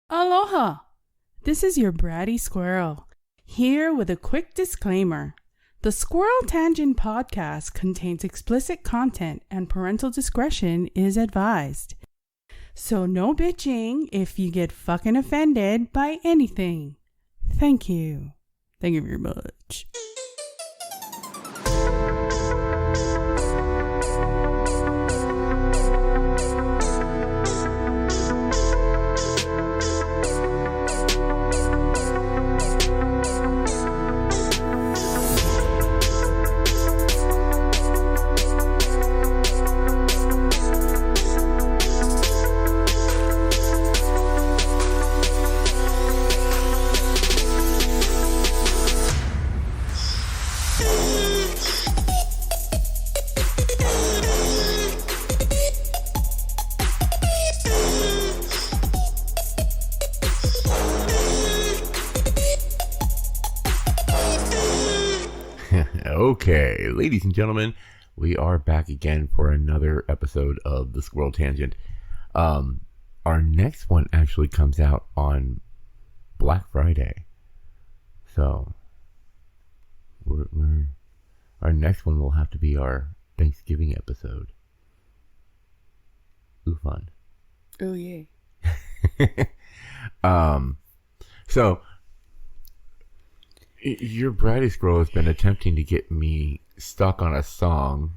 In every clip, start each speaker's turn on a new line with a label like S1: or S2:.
S1: Aloha! This is your bratty squirrel, here with a quick disclaimer. The Squirrel Tangent podcast contains explicit content and parental discretion is advised. So no bitching if you get fucking offended by anything. Thank you. Thank you very much.
S2: Okay, ladies and gentlemen, we are back again for another episode of the Squirrel Tangent. Our next one actually comes out on Black Friday, so our next one will have to be our Thanksgiving episode. Ooh, fun!
S1: Oh yeah.
S2: So. Your bratty squirrel has been attempting to get me stuck on a song.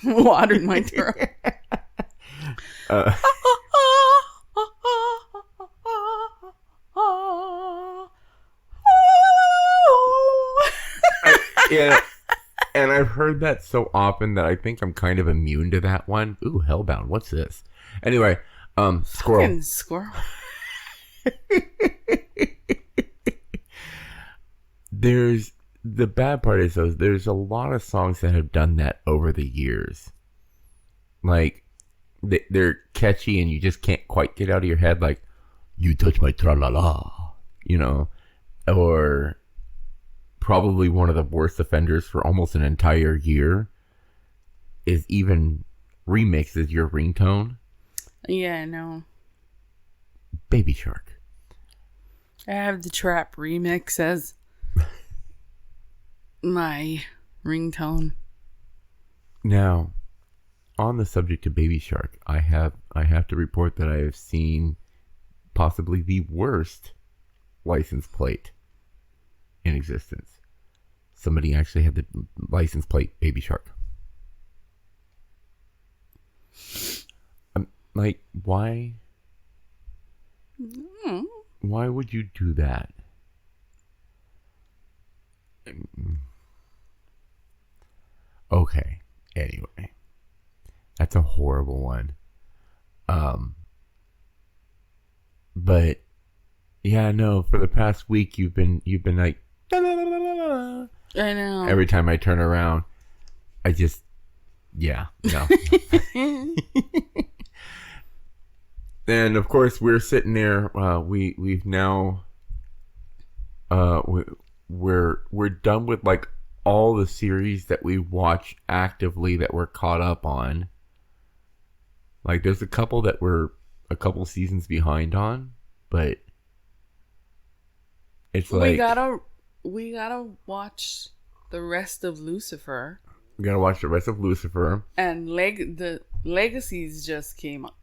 S1: Watered my throat.
S2: Yeah, and I've heard that so often that I think I'm kind of immune to that one. Ooh, Hellbound, what's this? Anyway, Squirrel.
S1: Fucking squirrel.
S2: The bad part is though, there's a lot of songs that have done that over the years. Like, they're catchy and you just can't quite get out of your head. Like, you touch my tra-la-la, you know, or probably one of the worst offenders for almost an entire year is even remixes your ringtone.
S1: Yeah, I know.
S2: Baby Shark.
S1: I have the trap remix as my ringtone.
S2: Now, on the subject of Baby Shark, I have to report that I have seen possibly the worst license plate in existence. Somebody actually had the license plate Baby Shark. Like, why? Why would you do that? Okay. Anyway, that's a horrible one. But yeah, no. For the past week, you've been like, la, la, la, la, la.
S1: I know.
S2: Every time I turn around, I just, yeah, no. And of course, we're sitting there. We've now, we're done with like all the series that we watch actively that we're caught up on. Like, there's a couple that we're a couple seasons behind on, but it's like
S1: we gotta watch the rest of Lucifer.
S2: We gotta watch the rest of Lucifer.
S1: And the Legacies just came up.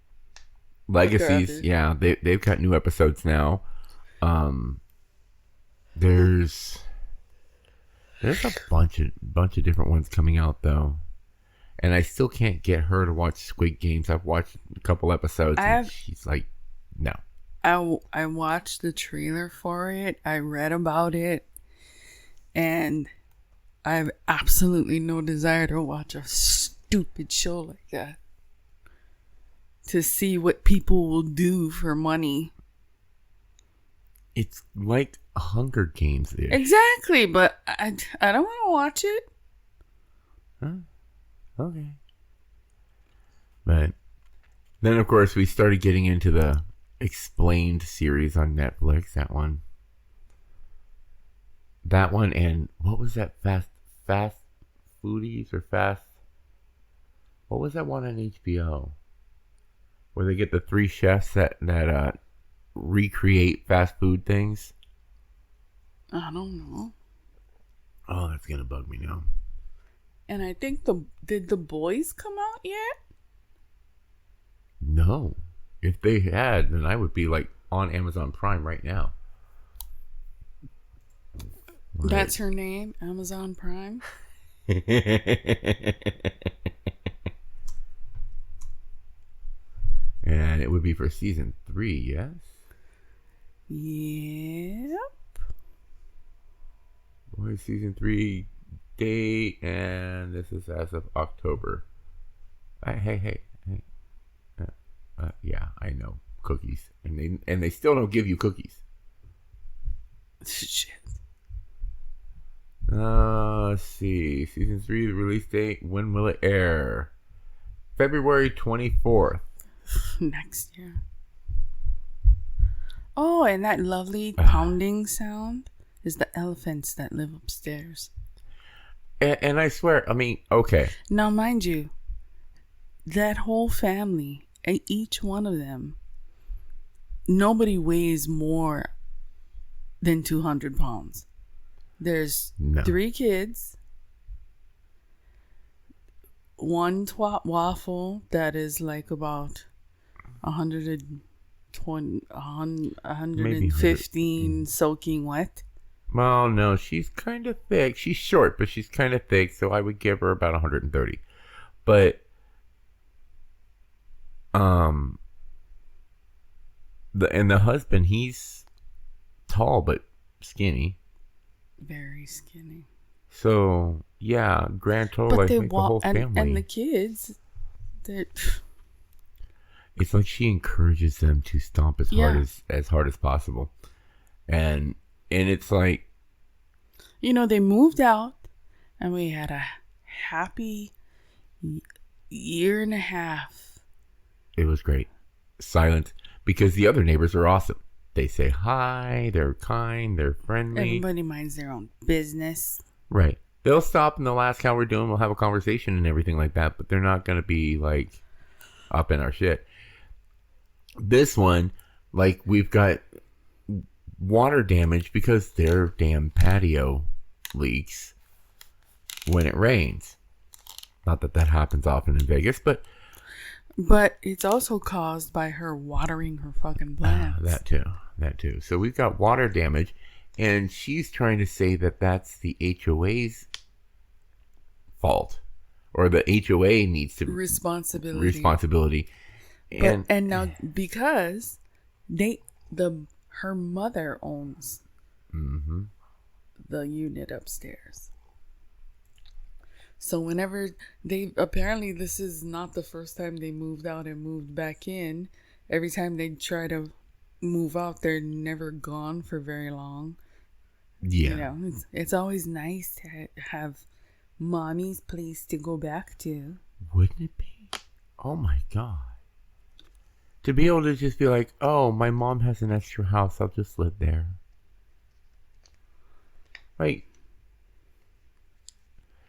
S2: Legacies, yeah, they've got new episodes now. There's a bunch of different ones coming out though, and I still can't get her to watch Squid Games. I've watched a couple episodes, and she's like, no.
S1: I watched the trailer for it. I read about it, and I have absolutely no desire to watch a stupid show like that. To see what people will do for money.
S2: It's like Hunger Games.
S1: Exactly, but I don't want to watch it.
S2: Huh? Okay. But then, of course, we started getting into the Explained series on Netflix. That one, and what was that? Fast foodies or fast? What was that one on HBO? Where they get the three chefs that recreate fast food things?
S1: I don't know.
S2: Oh, that's gonna bug me now.
S1: And I think did the boys come out yet?
S2: No. If they had, then I would be like on Amazon Prime right now.
S1: That's her name, Amazon Prime.
S2: And it would be for season 3, yes?
S1: Yep.
S2: Boy, season 3 date, and this is as of October. Hey. Yeah, I know. Cookies. And they still don't give you cookies.
S1: Shit.
S2: Let's see. Season 3, the release date. When will it air? February 24th.
S1: Next year. Oh, and that lovely pounding sound is the elephants that live upstairs.
S2: And I swear, I mean, okay.
S1: Now, mind you, that whole family, each one of them, nobody weighs more than 200 pounds. There's 3 kids, one twat waffle that is like about 115 soaking wet.
S2: Well, no, she's kind of thick. She's short, but she's kind of thick, so I would give her about 130. But the husband, he's tall but skinny.
S1: Very skinny.
S2: So, yeah, grand total, I think the whole family.
S1: And the kids,
S2: it's like she encourages them to stomp as hard as possible. And it's like,
S1: you know, they moved out and we had a happy year and a half.
S2: It was great. Silent, because the other neighbors are awesome. They say hi, they're kind, they're friendly.
S1: Everybody minds their own business.
S2: Right. They'll stop and they'll ask how we're doing. We'll have a conversation and everything like that, but they're not going to be like up in our shit. This one, like, we've got water damage because their damn patio leaks when it rains. Not that happens often in Vegas, but
S1: it's also caused by her watering her fucking plants.
S2: That too. So we've got water damage, and she's trying to say that that's the HOA's fault, or the HOA needs to responsibility. And
S1: now because her mother owns the unit upstairs. So whenever apparently this is not the first time they moved out and moved back in. Every time they try to move out, they're never gone for very long.
S2: Yeah.
S1: You know, it's always nice to have mommy's place to go back to.
S2: Wouldn't it be? Oh my God. To be able to just be like, oh, my mom has an extra house, I'll just live there. Like,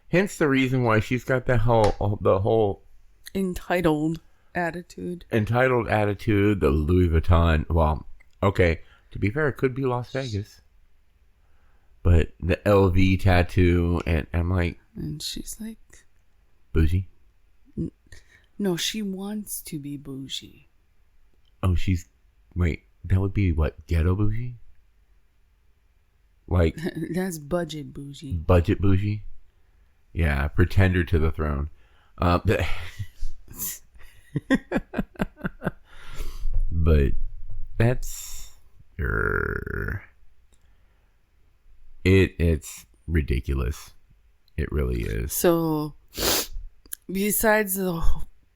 S2: hence the reason why she's got the whole
S1: entitled attitude,
S2: the Louis Vuitton. Well, okay, to be fair, it could be Las Vegas, but the LV tattoo, and I'm like,
S1: and she's like,
S2: bougie.
S1: No, she wants to be bougie.
S2: Oh, that would be what, ghetto bougie? Like,
S1: that's budget bougie.
S2: Budget bougie? Yeah, pretender to the throne. But that's it's ridiculous. It really is.
S1: So, besides the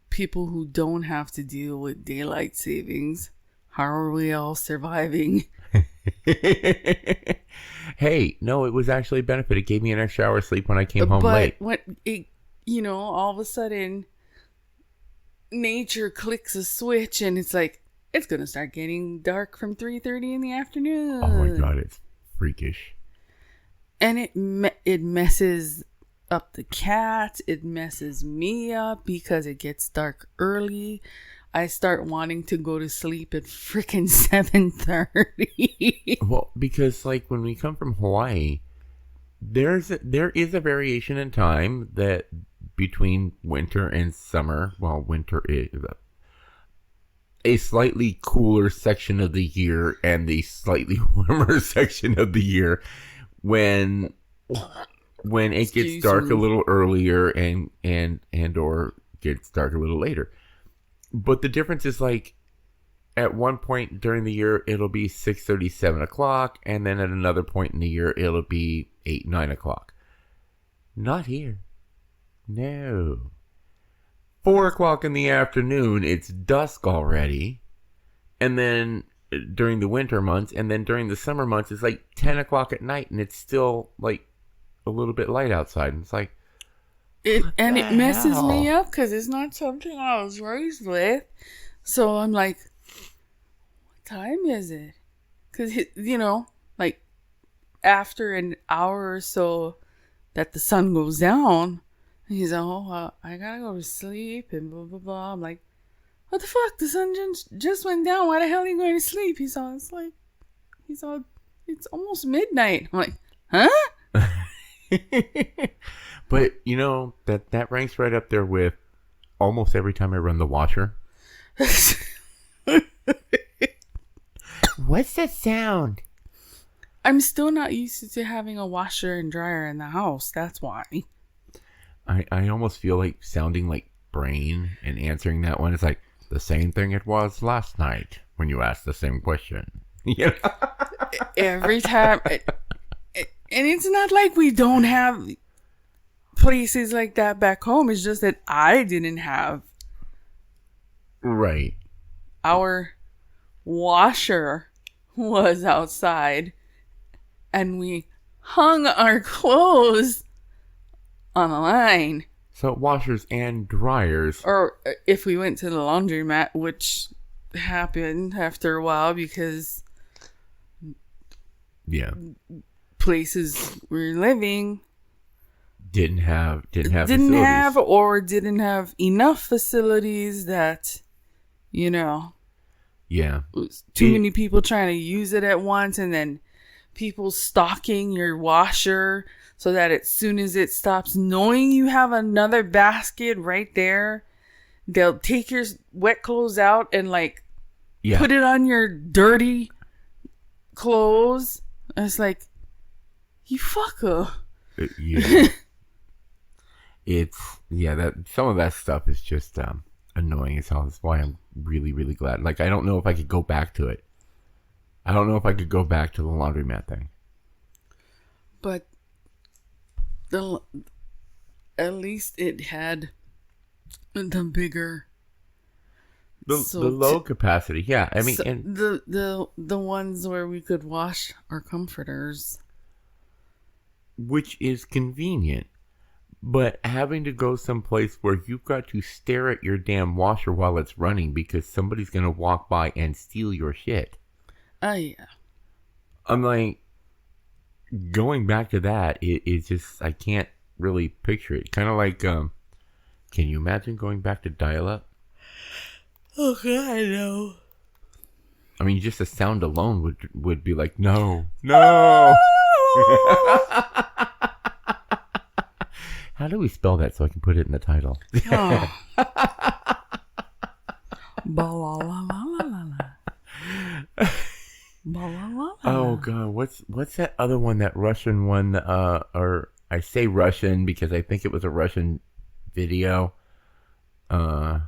S1: people who don't have to deal with daylight savings, how are we all surviving?
S2: Hey, no, it was actually a benefit. It gave me an extra hour of sleep when I came home late.
S1: But when it, all of a sudden, nature clicks a switch and it's like, it's going to start getting dark from 3:30 in the afternoon.
S2: Oh my God, it's freakish.
S1: And it messes up the cat. It messes me up because it gets dark early. I start wanting to go to sleep at freaking 7:30.
S2: Well, because like when we come from Hawaii, there is a variation in time that between winter and summer. Well, winter is a slightly cooler section of the year and the slightly warmer section of the year when it gets dark a little earlier and or gets dark a little later. But the difference is like at one point during the year it'll be 6:30, 7 o'clock, and then at another point in the year it'll be 8, 9 o'clock. Not here. No. 4 o'clock in the afternoon, it's dusk already. And then during the winter months, and then during the summer months, it's like 10 o'clock at night, and it's still like a little bit light outside. And it's like,
S1: it messes me up because it's not something I was raised with. So I'm like, what time is it? Because, like after an hour or so that the sun goes down, he's like, I gotta go to sleep and blah, blah, blah. I'm like, what the fuck? The sun just went down. Why the hell are you going to sleep? He's all, it's almost midnight. I'm like, huh?
S2: But, that ranks right up there with almost every time I run the washer. What's that sound?
S1: I'm still not used to having a washer and dryer in the house. That's why.
S2: I almost feel like sounding like Brain and answering that one. It's like the same thing it was last night when you asked the same question.
S1: Every time. And it's not like we don't have places like that back home. It's just that I didn't have.
S2: Right.
S1: Our washer was outside and we hung our clothes on a line.
S2: So washers and dryers.
S1: Or if we went to the laundromat, which happened after a while because places we're living didn't have enough facilities that too many people trying to use it at once, and then people stocking your washer so that as soon as it stops, knowing you have another basket right there, they'll take your wet clothes out and put it on your dirty clothes. And it's like, you fucker.
S2: That some of that stuff is just annoying as hell. That's why I'm really, really glad. Like, I don't know if I could go back to it. I don't know if I could go back to the laundromat thing.
S1: But at least it had the bigger,
S2: the low capacity. Yeah, I mean, and
S1: the ones where we could wash our comforters,
S2: which is convenient. But having to go someplace where you've got to stare at your damn washer while it's running because somebody's going to walk by and steal your shit.
S1: Oh, yeah.
S2: I'm like, going back to that, it's just, I can't really picture it. Kind of like, can you imagine going back to dial-up?
S1: Oh, God, I know.
S2: I mean, just the sound alone would be like, no. How do we spell that so I can put it in the title? Oh God, what's that other one? That Russian one? Or I say Russian because I think it was a Russian video. Yeah,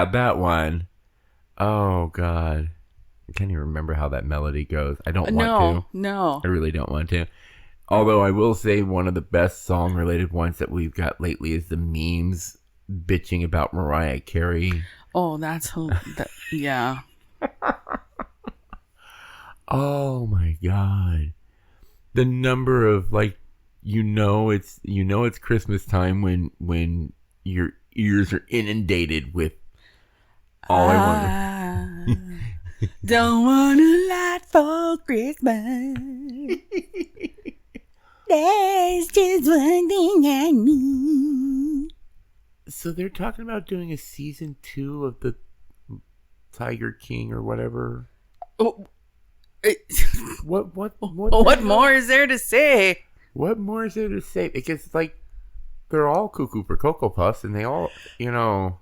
S2: that one. Oh God, I can't even remember how that melody goes. I don't want to.
S1: No,
S2: I really don't want to. Although I will say one of the best song-related ones that we've got lately is the memes bitching about Mariah Carey.
S1: Oh, yeah.
S2: Oh my God. The number of it's Christmas time when your ears are inundated with all I want.
S1: Don't want a lot for Christmas. There's just one thing I need.
S2: So they're talking about doing a season 2 of the Tiger King or whatever.
S1: Oh,
S2: What
S1: more is there to say?
S2: What more is there to say? Because like they're all cuckoo for Cocoa Puffs, and they all, you know.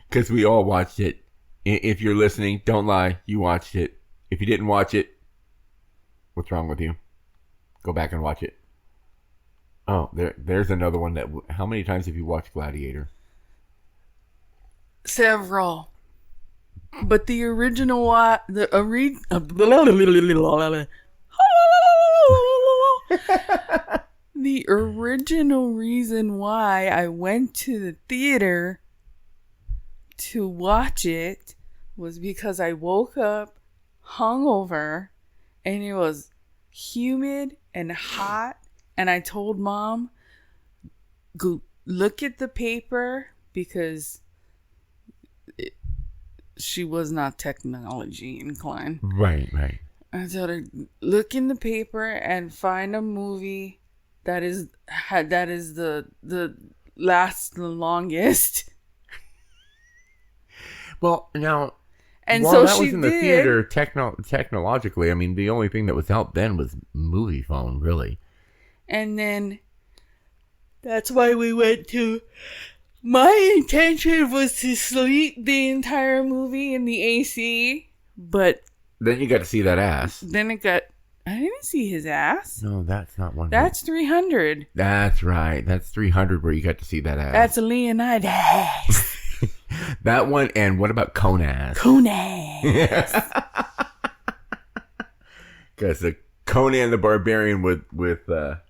S2: Because we all watched it. If you're listening, don't lie. You watched it. If you didn't watch it, what's wrong with you? Go back and watch it. Oh, there's another one that. How many times have you watched Gladiator?
S1: Several. But the original the original reason why I went to the theater to watch it was because I woke up hungover and it was humid and hot, and I told Mom, go look at the paper, because she was not technology inclined.
S2: Right.
S1: I told her, look in the paper and find a movie that is the longest.
S2: Well, now,
S1: and
S2: while
S1: so
S2: that
S1: she
S2: was in the
S1: did.
S2: theater, technologically, I mean, the only thing that was out then was movie phone, really.
S1: And then that's why we went to. My intention was to sleep the entire movie in the AC, but
S2: Then you got to see that ass.
S1: then it got. I didn't see his ass.
S2: No, that's not one.
S1: That's 300.
S2: That's right. That's 300 where you got to see that ass.
S1: That's Leonidas.
S2: That one, and what about Conan?
S1: Conan.
S2: Because the Conan the Barbarian with Mr.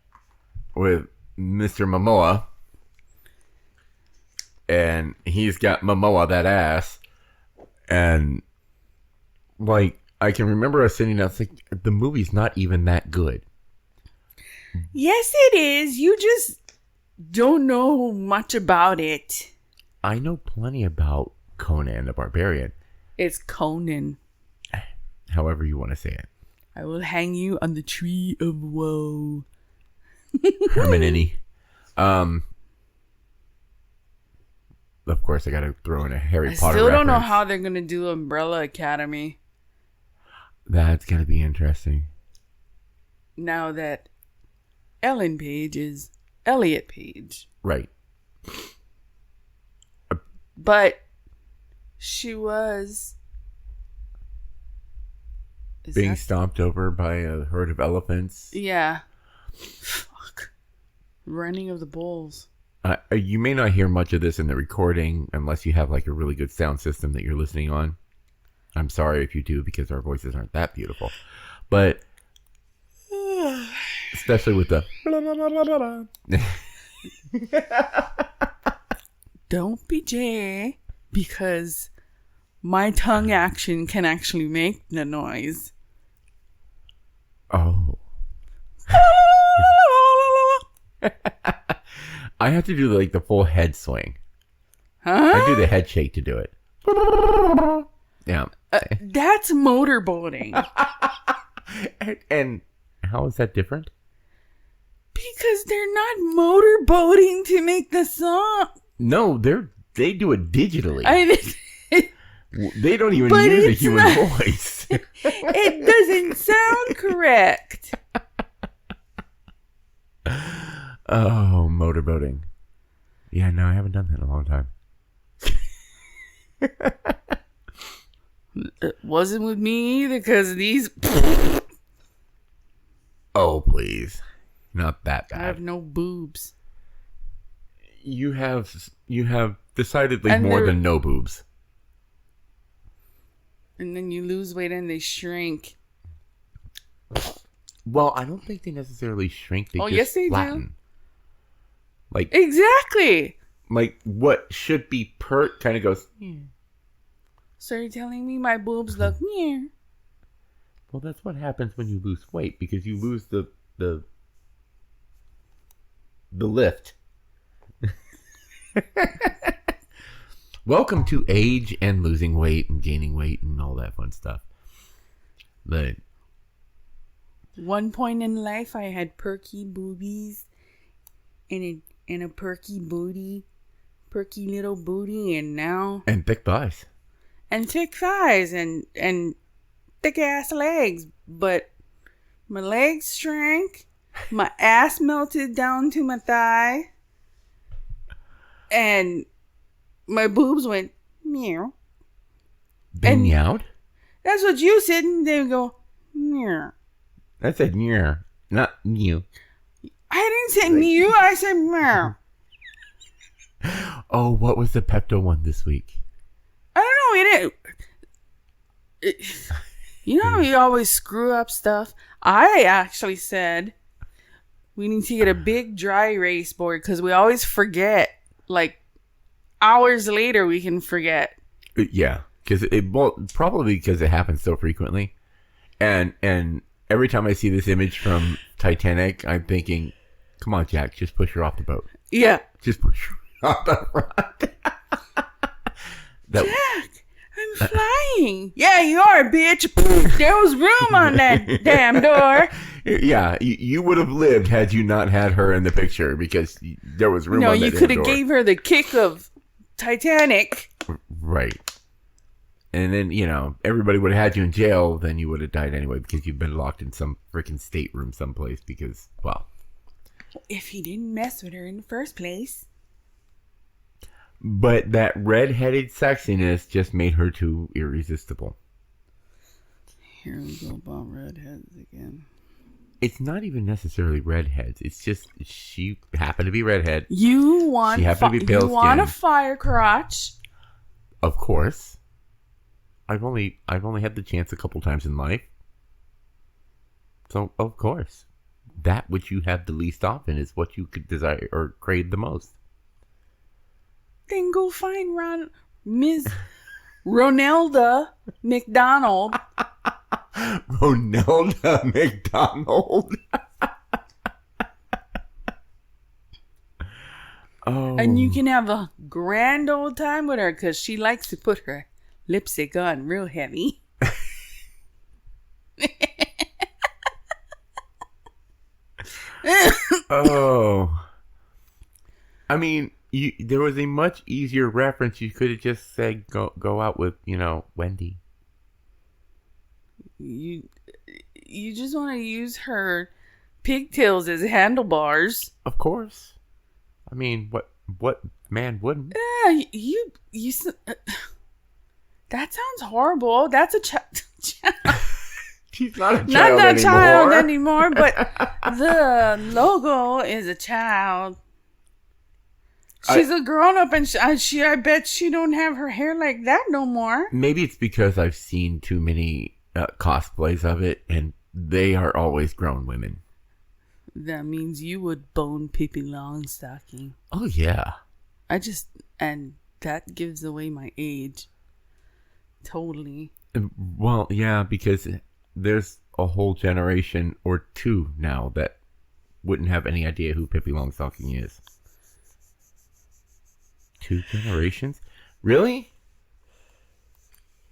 S2: Momoa, and he's got Momoa, that ass, and like I can remember us sitting down, like, the movie's not even that good.
S1: Yes, it is. You just don't know much about it.
S2: I know plenty about Conan the Barbarian.
S1: It's Conan.
S2: However you want to say it.
S1: I will hang you on the tree of woe.
S2: Hermione. Of course, I got to throw in a Harry Potter
S1: I still don't know
S2: reference.
S1: how they're going to do Umbrella Academy
S2: That's going to be interesting.
S1: now that Ellen Page is Elliot Page.
S2: Right.
S1: But she was...
S2: Being stomped over by a herd of elephants.
S1: Yeah. Fuck. Running of the bulls.
S2: You may not hear much of this in the recording unless you have like a really good sound system that you're listening on. I'm sorry if you do, because our voices aren't that beautiful. But especially with the
S1: Don't be Jay, because my tongue action can actually make the noise.
S2: Oh. I have to do like the full head swing.
S1: Huh?
S2: I do the head shake to do it. Yeah.
S1: That's motorboating.
S2: And how is that different?
S1: Because they're not motorboating to make the song.
S2: No, they do it digitally. They don't even
S1: But
S2: use a
S1: it's
S2: human
S1: not-
S2: voice.
S1: It doesn't sound correct.
S2: Oh, motorboating. Yeah, no, I haven't done that in a long time.
S1: It wasn't with me either, because these...
S2: Oh, please. Not that
S1: I
S2: bad.
S1: have no boobs.
S2: You have decidedly
S1: And
S2: more
S1: they're-
S2: than no boobs.
S1: And then you lose weight and they shrink.
S2: Well, I don't think they necessarily shrink. They
S1: Oh,
S2: just
S1: yes, they do.
S2: flatten. Like
S1: Exactly.
S2: what should be pert kind of goes.
S1: So you're telling me my boobs look near?
S2: Well, that's what happens when you lose weight, because you lose the lift. Welcome to age and losing weight and gaining weight and all that fun stuff. But
S1: one point in life, I had perky boobies and a perky little booty, and now
S2: thick thighs
S1: and thick thighs and thick ass legs, but my legs shrank, my ass melted down to my thigh, and my boobs went meow.
S2: been meowed.
S1: That's what you said, and they would go meow.
S2: I said meow, not mew.
S1: I didn't say mew, I said meow.
S2: Oh, what was the Pepto one this week?
S1: I don't know. You know, we always screw up stuff. I actually said we need to get a big dry erase board because we always forget. Like hours later, we can forget.
S2: Yeah, probably because it happens so frequently, and every time I see this image from Titanic, I'm thinking, "Come on, Jack, just push her off the boat."
S1: Yeah,
S2: just push her off the front.
S1: Jack, I'm flying. Yeah, you are, bitch. There was room on that damn door.
S2: Yeah, you would have lived had you not had her in the picture because there was room on that door. No, you
S1: could have gave her the kick of Titanic.
S2: Right. And then, everybody would have had you in jail. Then you would have died anyway because you've been locked in some freaking stateroom someplace because, well.
S1: If he didn't mess with her in the first place.
S2: But that red-headed sexiness just made her too irresistible.
S1: Here we go about redheads again.
S2: It's not even necessarily redheads. It's just she happened to be redhead.
S1: You want a fire crotch.
S2: Of course. I've only had the chance a couple times in life. So, of course. That which you have the least often is what you could desire or crave the most.
S1: Then go find Ms. Ronelda McDonald.
S2: Ronelda McDonald. Oh.
S1: And you can have a grand old time with her because she likes to put her lipstick on real heavy.
S2: Oh. I mean, there was a much easier reference. You could have just said, go out with, Wendy.
S1: You just want to use her pigtails as handlebars.
S2: Of course. I mean, what man wouldn't?
S1: Yeah, you that sounds horrible. That's a child.
S2: She's not a child
S1: not
S2: anymore.
S1: Child anymore, but the logo is a child. She's a grown up, and I bet she don't have her hair like that no more.
S2: Maybe it's because I've seen too many cosplays of it, and they are always grown women.
S1: That means you would bone Pippi Longstocking.
S2: Oh yeah.
S1: And that gives away my age. Totally.
S2: Well, yeah, because there's a whole generation or two now that wouldn't have any idea who Pippi Longstocking is. 2 generations? Really?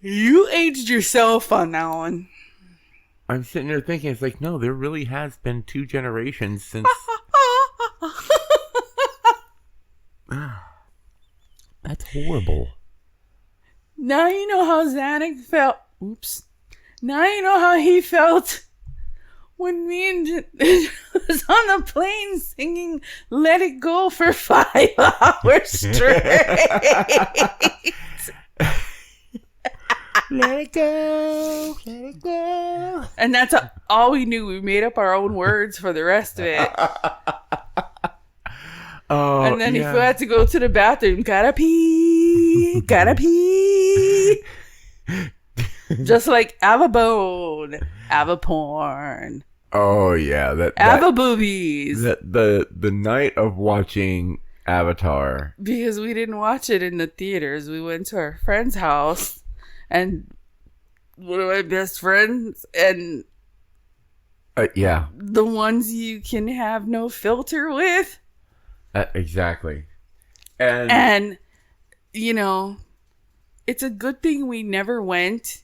S1: You aged yourself on that one.
S2: I'm sitting there thinking, it's like, no, there really has been 2 generations since... That's horrible.
S1: Now you know how Zanuck felt. Oops. Now you know how he felt when me and was on the plane singing Let It Go for 5 hours straight.
S2: Let it go, let it go.
S1: And that's all we knew. We made up our own words for the rest of it.
S2: Oh,
S1: and then if we had to go to the bathroom, gotta pee. Just like Avabone, Avaporn.
S2: Oh yeah,
S1: Avaboobies.
S2: The night of watching Avatar.
S1: Because we didn't watch it in the theaters. We went to our friend's house, and one of my best friends, and
S2: yeah,
S1: the ones you can have no filter with.
S2: Exactly. And
S1: it's a good thing we never went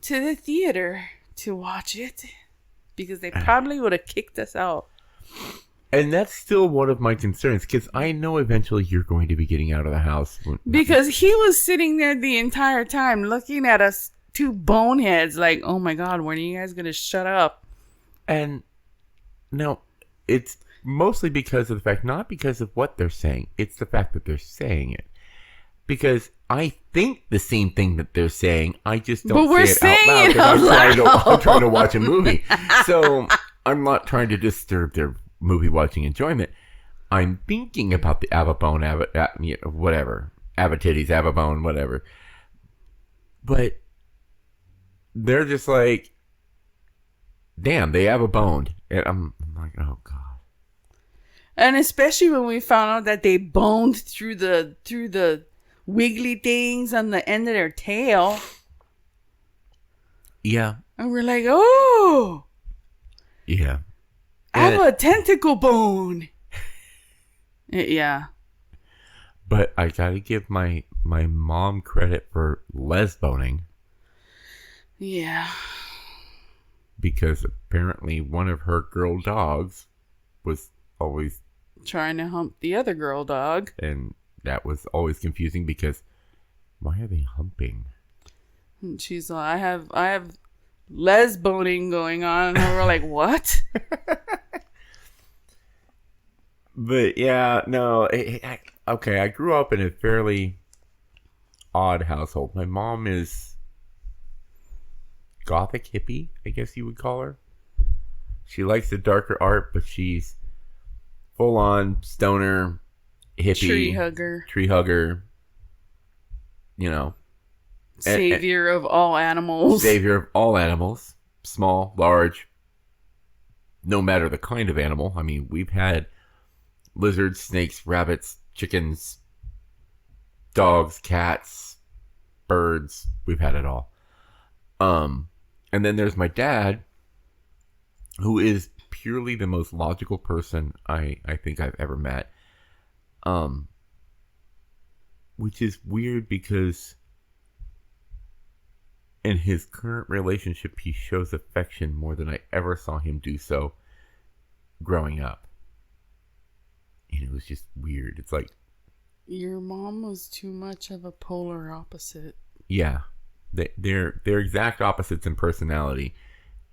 S1: to the theater to watch it, because they probably would have kicked us out.
S2: And that's still one of my concerns, because I know eventually you're going to be getting out of the house.
S1: Because he was sitting there the entire time looking at us two boneheads like, oh my God, when are you guys going to shut up?
S2: And no, it's mostly because of the fact, not because of what they're saying. It's the fact that they're saying it. Because I think the same thing that they're saying, I just don't say it out loud. I'm trying to watch a movie. So I'm not trying to disturb their movie watching enjoyment. I'm thinking about the Avabone, whatever. Avatitties, Avabone, whatever. But they're just like, damn, they Avaboned. And I'm like, oh God.
S1: And especially when we found out that they boned through the wiggly things on the end of their tail.
S2: Yeah.
S1: And we're like, oh.
S2: Yeah.
S1: I have a tentacle bone. Yeah.
S2: But I gotta give my mom credit for lesboning.
S1: Yeah.
S2: Because apparently one of her girl dogs was always
S1: trying to hump the other girl dog.
S2: And that was always confusing because why are they humping?
S1: And she's like, I have lesboning going on. And we're like, what?
S2: But yeah, no. Okay, I grew up in a fairly odd household. My mom is gothic hippie, I guess you would call her. She likes the darker art, but she's full on stoner hippie. Tree hugger. You know.
S1: Savior of all animals.
S2: Savior of all animals. Small, large. No matter the kind of animal. I mean, we've had lizards, snakes, rabbits, chickens, dogs, cats, birds. We've had it all. And then there's my dad, who is purely the most logical person I think I've ever met. Which is weird because in his current relationship, he shows affection more than I ever saw him do so growing up. And it was just weird. It's like,
S1: your mom was too much of a polar opposite.
S2: Yeah. They're exact opposites in personality.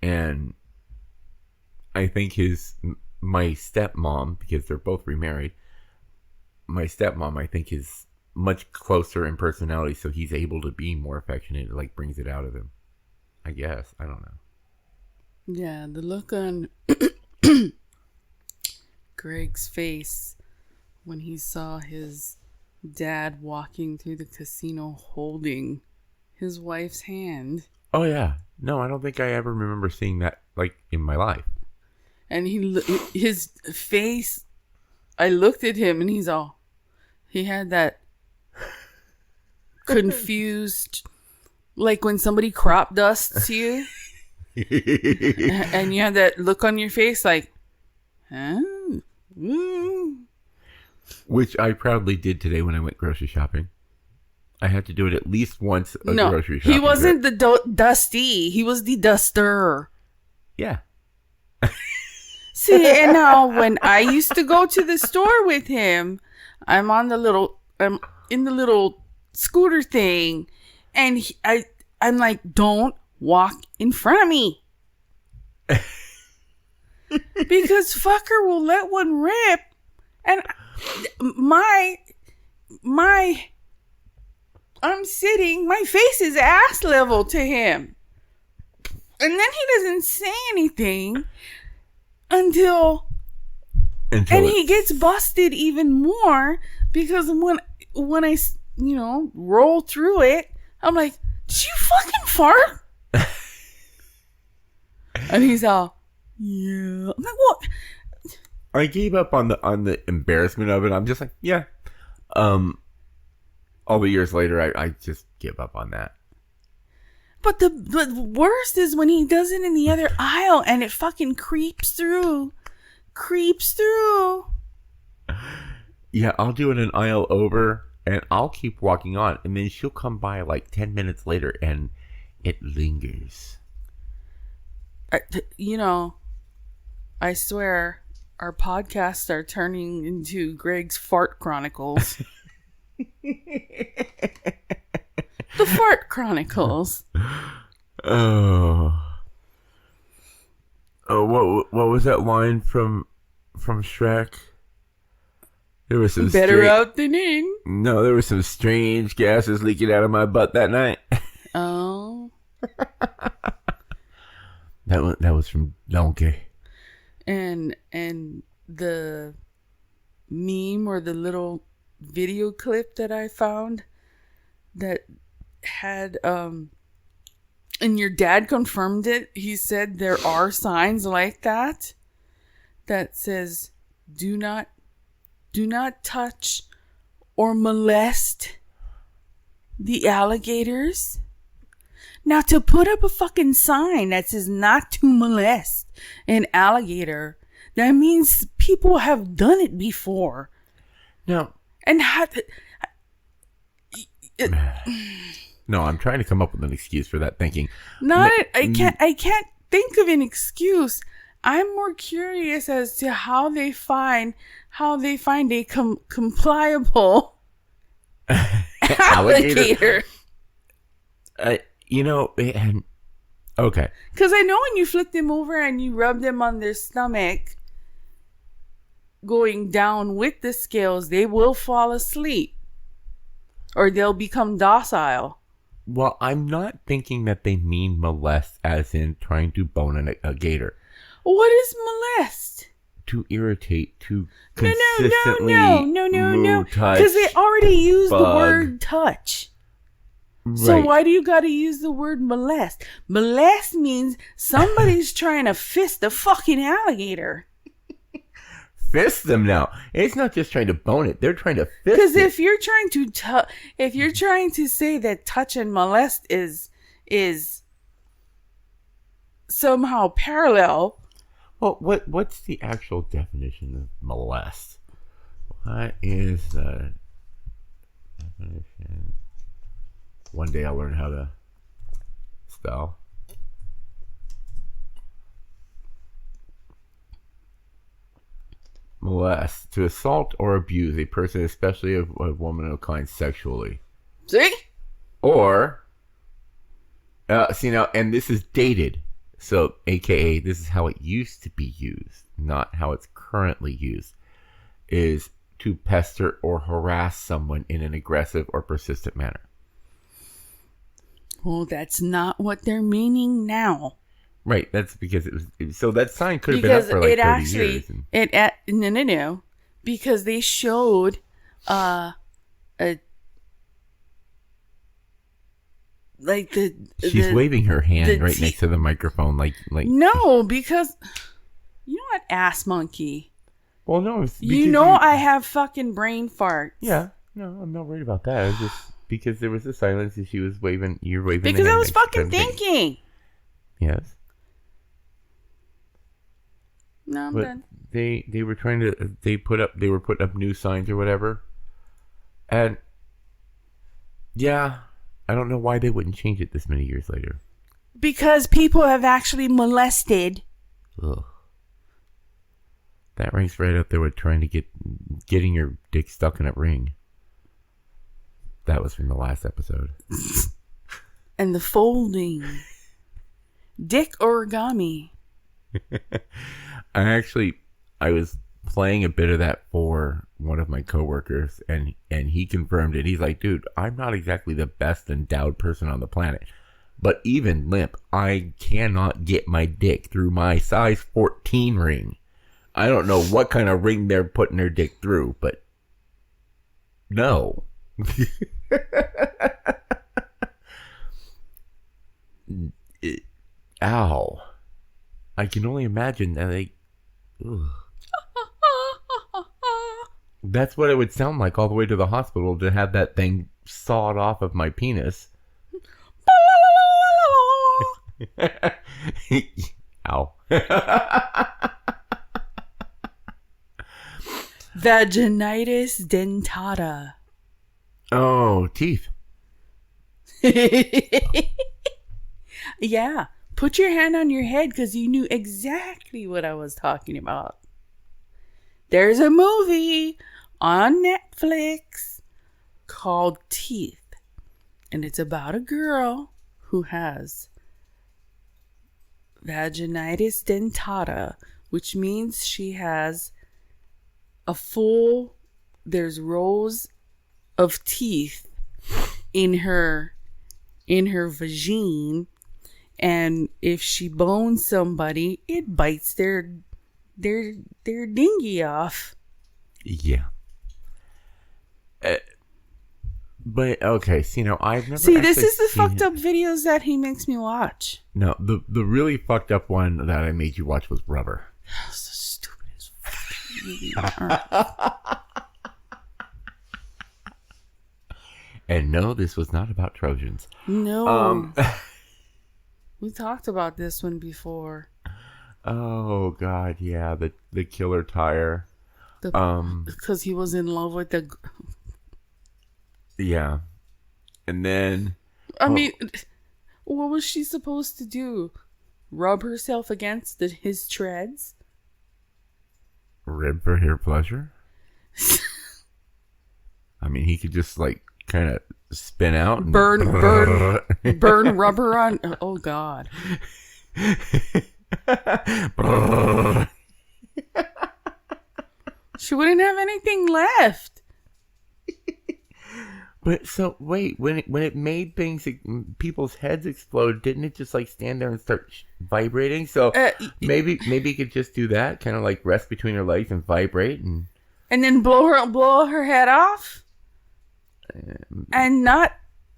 S2: And I think my stepmom, because they're both remarried, my stepmom, I think, is much closer in personality, so he's able to be more affectionate. It like brings it out of him. I guess. I don't know.
S1: Yeah, the look on Greg's face when he saw his dad walking through the casino holding his wife's hand.
S2: Oh yeah. No, I don't think I ever remember seeing that like in my life.
S1: And his face, I looked at him and he had that confused, like when somebody crop dusts you and you have that look on your face like, huh? Ooh.
S2: Which I proudly did today when I went grocery shopping. I had to do it at least once grocery shopping.
S1: He wasn't the dusty. He was the duster.
S2: Yeah.
S1: See, and now when I used to go to the store with him, I'm in the little scooter thing, and I'm like, don't walk in front of me. Because fucker will let one rip, and I'm sitting, my face is ass level to him, and then he doesn't say anything until and he gets busted even more, because when I roll through it, I'm like, did you fucking fart? And he's all, yeah. I'm like, what?
S2: I gave up on the embarrassment of it. I'm just like, yeah. All the years later, I just give up on that.
S1: But the worst is when he does it in the other aisle and it fucking creeps through.
S2: Yeah, I'll do it an aisle over, and I'll keep walking on, and then she'll come by like 10 minutes later, and it lingers.
S1: I swear our podcasts are turning into Greg's Fart Chronicles. The Fart Chronicles.
S2: Oh, what was that line from Shrek? There was some
S1: better out than in.
S2: No, there was some strange gases leaking out of my butt that night.
S1: Oh.
S2: That was from Donkey.
S1: And the meme or the little video clip that I found that had and your dad confirmed it. He said there are signs like that says do not touch or molest the alligators. Now, to put up a fucking sign that says not to molest an alligator, that means people have done it before.
S2: No.
S1: And
S2: no, I'm trying to come up with an excuse for that thinking.
S1: I can't think of an excuse. I'm more curious as to how they find a compliable alligator.
S2: Okay.
S1: Because I know when you flip them over and you rub them on their stomach, going down with the scales, they will fall asleep. Or they'll become docile.
S2: Well, I'm not thinking that they mean molest as in trying to bone a gator.
S1: What is molest?
S2: To irritate, to consistently
S1: no.
S2: touch.
S1: Because they already use the
S2: bug.
S1: word touch.
S2: Right.
S1: So why do you got to use the word molest? Molest means somebody's trying to fist a fucking alligator.
S2: Fist them now. It's not just trying to bone it; they're trying to fist it.
S1: Because if you're trying to say that touch and molest is somehow parallel.
S2: Well, what's the actual definition of molest? What is the definition? One day I'll learn how to spell. Molest. To assault or abuse a person, especially a woman of kind, sexually.
S1: See?
S2: Or, and this is dated. So, AKA, this is how it used to be used, not how it's currently used, is to pester or harass someone in an aggressive or persistent manner.
S1: Well, that's not what they're meaning now.
S2: Right, that's because it was. So that sign could have been up for like 30 years.
S1: No. Because they showed
S2: She's waving her hand right next to the microphone, like.
S1: No, because you know what, ass monkey.
S2: Well, no, it's
S1: I have fucking brain farts.
S2: Yeah, no, I'm not worried about that. It's just because there was a silence and she was waving. You're waving.
S1: Because I was fucking thinking.
S2: Yes.
S1: No, I'm done.
S2: They were trying to. They were putting up new signs or whatever, and yeah. I don't know why they wouldn't change it this many years later.
S1: Because people have actually molested.
S2: Ugh. That ranks right up there with trying to getting your dick stuck in a ring. That was from the last episode.
S1: And the folding. Dick origami.
S2: I was playing a bit of that for one of my coworkers, and he confirmed it. He's like, dude, I'm not exactly the best endowed person on the planet, but even limp, I cannot get my dick through my size 14 ring. I don't know what kind of ring they're putting their dick through, but no. Ow. I can only imagine that ugh. That's what it would sound like all the way to the hospital to have that thing sawed off of my penis. Ow.
S1: Vaginitis dentata.
S2: Oh, teeth.
S1: Yeah. Put your hand on your head because you knew exactly what I was talking about. There's a movie on Netflix called Teeth. And it's about a girl who has vaginitis dentata, which means she has there's rows of teeth in her vagine, and if she bones somebody, it bites their dingy off.
S2: Yeah. But okay, I've never
S1: this is the fucked up videos that he makes me watch.
S2: No, the really fucked up one that I made you watch was Rubber.
S1: That's the stupidest fucking movie.
S2: And no, this was not about Trojans.
S1: No. We talked about this one before.
S2: Oh God, yeah, the killer tire.
S1: Because he was in love with the.
S2: Yeah, and then.
S1: I mean, what was she supposed to do? Rub herself against his treads?
S2: Rib for her pleasure. I mean, he could just kind of spin out and
S1: burn rubber on. Oh God. She wouldn't have anything left.
S2: But so wait, when it made people's heads explode, didn't it just stand there and start vibrating? So maybe it could just do that, kind of rest between her legs and vibrate, and
S1: then blow her head off. And not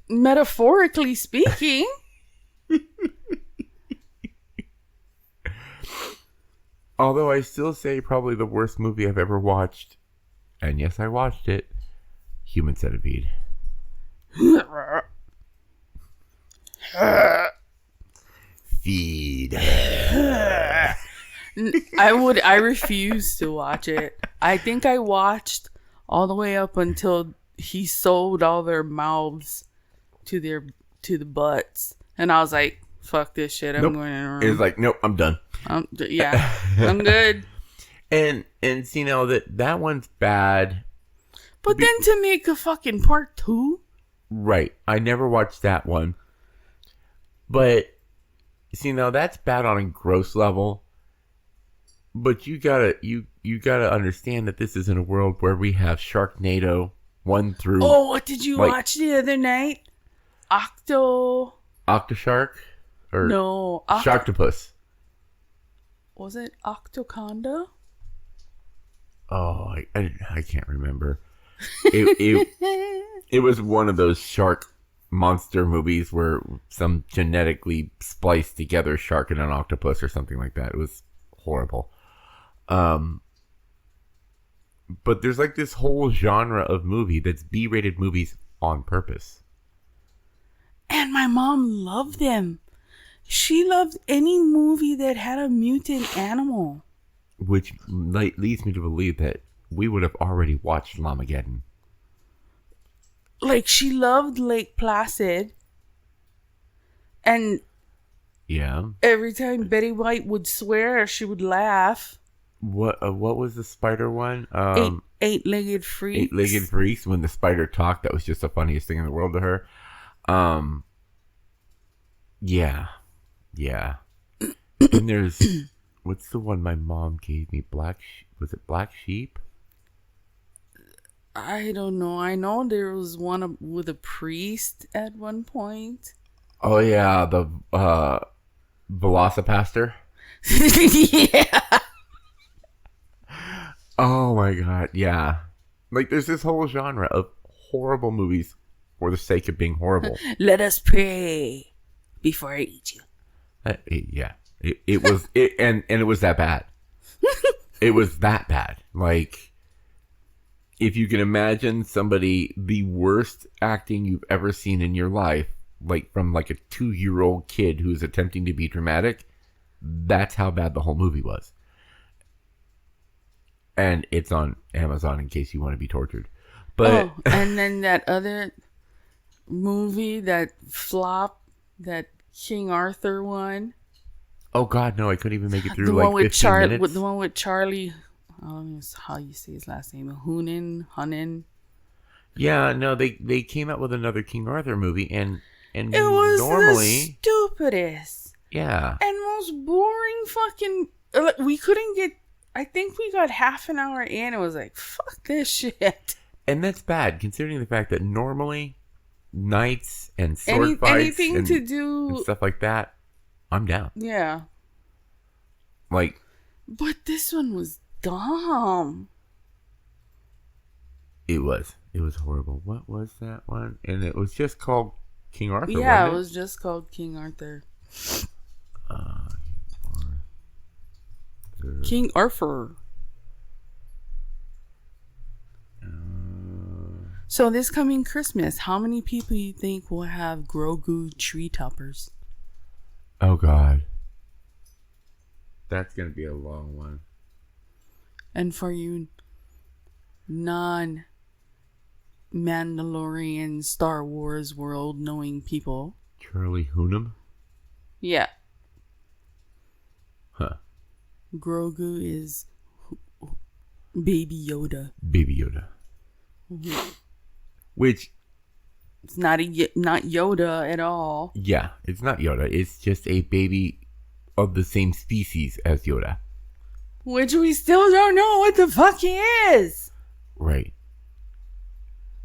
S1: metaphorically speaking.
S2: Although I still say probably the worst movie I've ever watched, and yes, I watched it, Human Centipede. Feed.
S1: I refuse to watch it. I think I watched all the way up until he sewed all their mouths to the butts, and I was like, "Fuck this shit! I'm going in a room."
S2: It was nope, I'm done.
S1: Yeah, I'm good.
S2: And that one's bad.
S1: But then to make a fucking part 2,
S2: right? I never watched that one, but that's bad on a gross level. But you gotta understand that this is in a world where we have Sharknado 1 through.
S1: Oh, what did you watch the other night?
S2: Octoshark? Or
S1: no,
S2: Sharktopus.
S1: Was it Octoconda?
S2: Oh, I can't remember. It was one of those shark monster movies where some genetically spliced together shark and an octopus or something like that. It was horrible. But there's this whole genre of movie that's B-rated movies on purpose.
S1: And my mom loved them. She loved any movie that had a mutant animal.
S2: Which leads me to believe that we would have already watched Lamageddon.
S1: She loved Lake Placid. And
S2: yeah,
S1: every time Betty White would swear, she would laugh.
S2: What was the spider one?
S1: Eight-legged Freaks.
S2: Eight-legged Freaks. When the spider talked, that was just the funniest thing in the world to her. Yeah. And there's what's the one my mom gave me? Was it Black Sheep?
S1: I don't know. I know there was one with a priest at one point.
S2: Oh yeah, the Velocipaster.
S1: Yeah.
S2: Oh my God, yeah. There's this whole genre of horrible movies for the sake of being horrible.
S1: Let us pray before I eat you.
S2: Yeah. It was and it was that bad. It was that bad. If you can imagine somebody, the worst acting you've ever seen in your life, from a 2-year-old kid who's attempting to be dramatic, that's how bad the whole movie was. And it's on Amazon in case you want to be tortured. But
S1: and then that other, movie that flopped, that King Arthur one.
S2: Oh God, no! I couldn't even make it through
S1: The
S2: like
S1: one with
S2: 15 minutes.
S1: the one with Charlie. I don't know how you say his last name. Hunin.
S2: Yeah, no, they came out with another King Arthur movie, and
S1: It was
S2: normally,
S1: the stupidest
S2: yeah,
S1: and most boring fucking. We couldn't get. I think we got half an hour in. It was like, fuck this shit.
S2: and that's bad considering the fact that normally knights and sword fights
S1: Anything
S2: and,
S1: to do
S2: and stuff like that, I'm down.
S1: Yeah.
S2: Like,
S1: But this one was dumb.
S2: it was horrible. What was that one? And it was just called King Arthur.
S1: Yeah,
S2: wasn't
S1: it was just called King Arthur. King Arthur. So this coming Christmas, how many people you think will have Grogu tree toppers?
S2: Oh God, that's gonna be a long one.
S1: And for you non-Mandalorian Star Wars world knowing people.
S2: Charlie Hunnam?
S1: Yeah.
S2: Huh.
S1: Grogu is Baby Yoda.
S2: Baby Yoda.
S1: Mm-hmm.
S2: Which,
S1: It's not Yoda at all.
S2: yeah, it's not Yoda. It's just a baby of the same species as Yoda.
S1: Which we still don't know what the fuck he is.
S2: Right.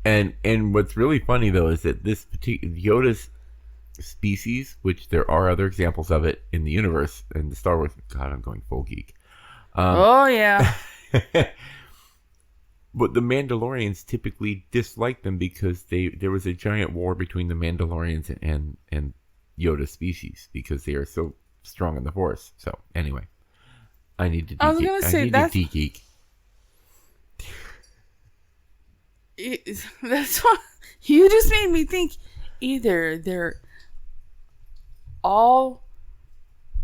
S2: And what's really funny though is that this particular Yoda's species, which there are other examples of it in the universe in the Star Wars. God, I'm going full geek.
S1: Oh yeah.
S2: But the Mandalorians typically dislike them because there was a giant war between the Mandalorians and Yoda species because they are so strong in the Force. So anyway, I need to.
S1: I was gonna say that's
S2: geek.
S1: That's why you just made me think. Either they're all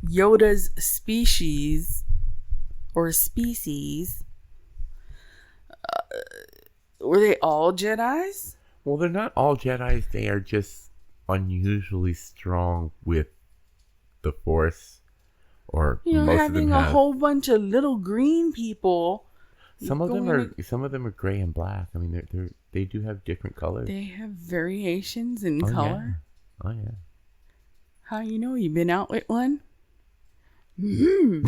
S1: Yoda's species or species. Were they all Jedis?
S2: Well, they're not all Jedis. They are just unusually strong with the Force, or most of
S1: having
S2: them
S1: a
S2: have.
S1: whole bunch of little green people.
S2: Some of them are gray and black. I mean, they do have different colors.
S1: They have variations in color.
S2: Yeah. Oh yeah.
S1: How you know you been out with one? Mm.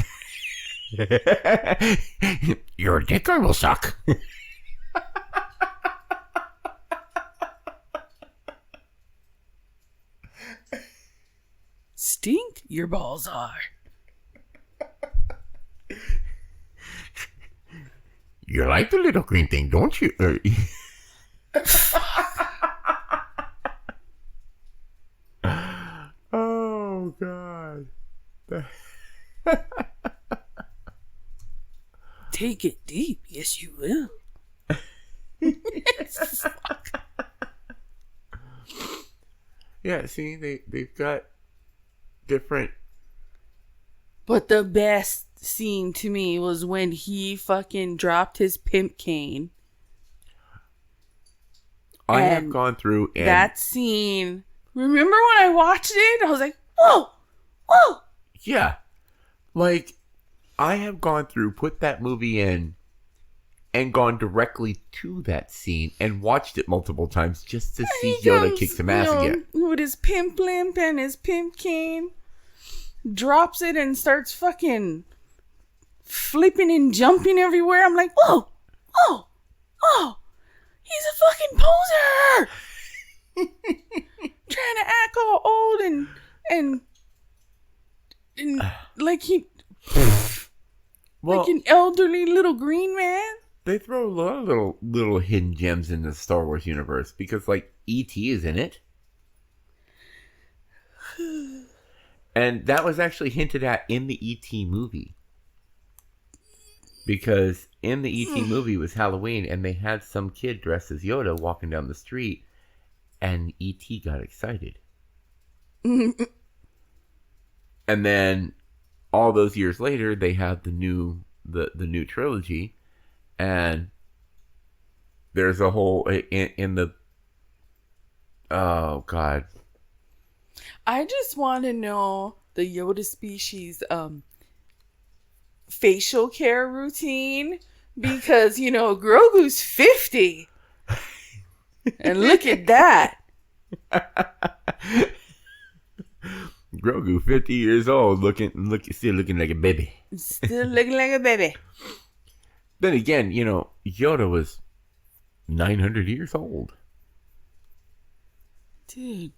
S2: Your dicker will suck.
S1: Stink your balls are.
S2: You like the little green thing, don't you? Oh God.
S1: Take it deep. Yes, you will.
S2: Yeah, see, they've got different.
S1: But the best scene to me was when he fucking dropped his pimp cane.
S2: I have gone through and
S1: that scene. Remember when I watched it? I was like, whoa, whoa.
S2: Yeah, like I have gone through, put that movie in, and gone directly to that scene and watched it multiple times just to see Yoda kick some ass again.
S1: With his pimp limp and his pimp cane. Drops it and starts fucking flipping and jumping everywhere. I'm like, whoa, whoa, whoa. He's a fucking poser. Trying to act all old and like he like an elderly little green man.
S2: They throw a lot of little hidden gems in the Star Wars universe because, like, E.T. is in it. And that was actually hinted at in the E.T. movie. Because in the E.T. movie was Halloween, and they had some kid dressed as Yoda walking down the street, and E.T. got excited. And then all those years later, they had the new trilogy, and there's a whole in the Oh, God.
S1: I just want to know the Yoda species facial care routine because, Grogu's 50. And look at that.
S2: Grogu, 50 years old, still looking like a baby.
S1: Still looking like a baby.
S2: Then again, Yoda was 900 years old.
S1: Dude,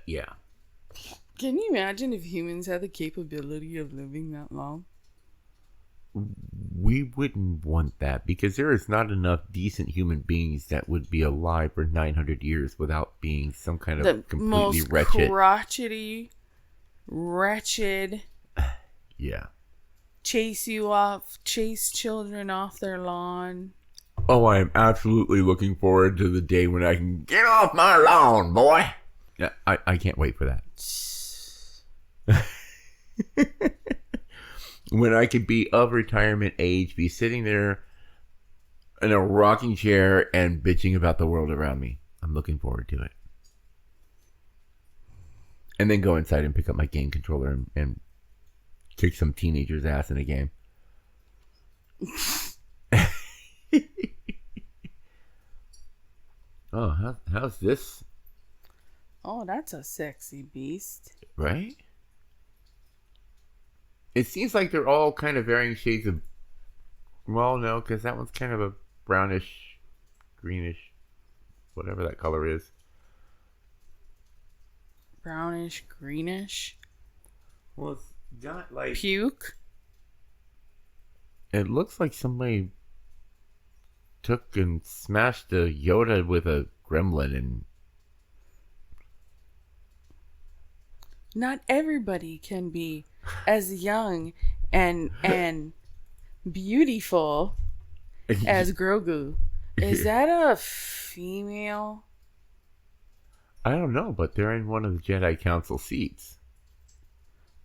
S2: Yeah.
S1: Can you imagine if humans had the capability of living that long?
S2: We wouldn't want that because there is not enough decent human beings that would be alive for 900 years without being some kind of completely
S1: crotchety, wretched.
S2: Yeah.
S1: Chase children off their lawn.
S2: Oh, I am absolutely looking forward to the day when I can get off my lawn, boy. Yeah, I can't wait for that. When I could be of retirement age, be sitting there in a rocking chair and bitching about the world around me. I'm looking forward to it. And then go inside and pick up my game controller and kick some teenager's ass in a game. Oh, how's this?
S1: Oh, that's a sexy beast.
S2: Right? It seems like they're all kind of varying shades of... Well, no, because that one's kind of a brownish, greenish, whatever that color is.
S1: Brownish, greenish?
S2: Well, it's got like...
S1: Puke?
S2: It looks like somebody took and smashed a Yoda with a gremlin and...
S1: Not everybody can be as young and beautiful as Grogu. Is that a female?
S2: I don't know, but they're in one of the Jedi Council seats.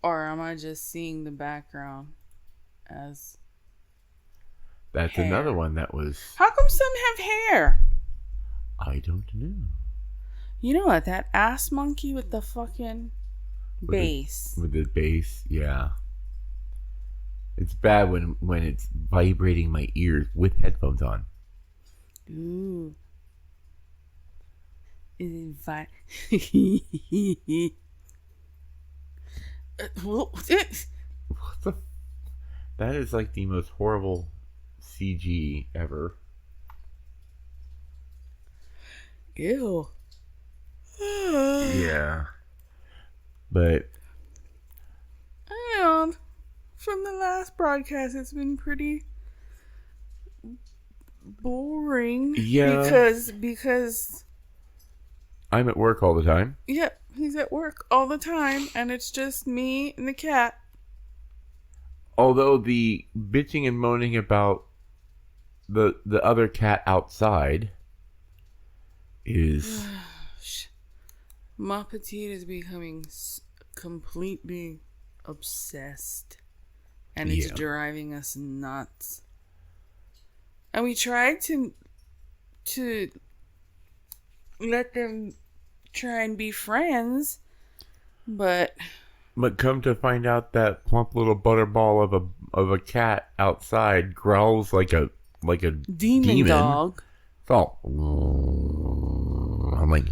S1: Or am I just seeing the background as
S2: That's
S1: hair?
S2: Another one that was...
S1: How come some have hair?
S2: I don't know.
S1: You know what? That ass monkey with the fucking... bass.
S2: With the bass, yeah. It's bad when it's vibrating my ears with headphones on.
S1: Ooh. Is it
S2: What the? That is like the most horrible CG ever.
S1: Ew.
S2: Yeah. But
S1: And from the last broadcast, it's been pretty boring.
S2: Yeah.
S1: Because
S2: I'm at work all the time.
S1: yeah, he's at work all the time, and it's just me and the cat.
S2: Although the bitching and moaning about the other cat outside is...
S1: Ma Petite is becoming completely obsessed. And it's driving us nuts. And we tried to let them try and be friends, but
S2: come to find out that plump little butterball of a cat outside growls like a demon
S1: dog.
S2: So I'm like,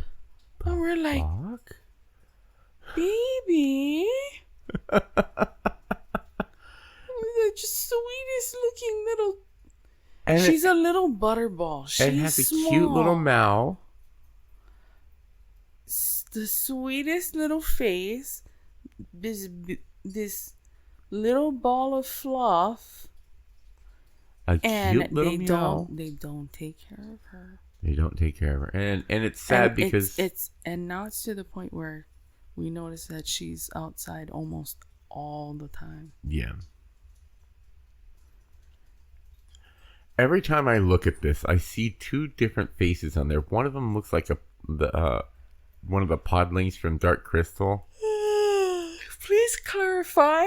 S1: And we're like,
S2: fuck?
S1: baby. The just sweetest looking little.
S2: And
S1: she's a little butterball. She's
S2: and has
S1: small.
S2: a cute little mouth.
S1: The sweetest little face. This little ball of fluff.
S2: A cute little meow.
S1: They don't take care of her.
S2: They don't take care of her, and it's sad because
S1: it's now it's to the point where we notice that she's outside almost all the time.
S2: Yeah. Every time I look at this, I see two different faces on there. One of them looks like one of the podlings from Dark Crystal.
S1: Please clarify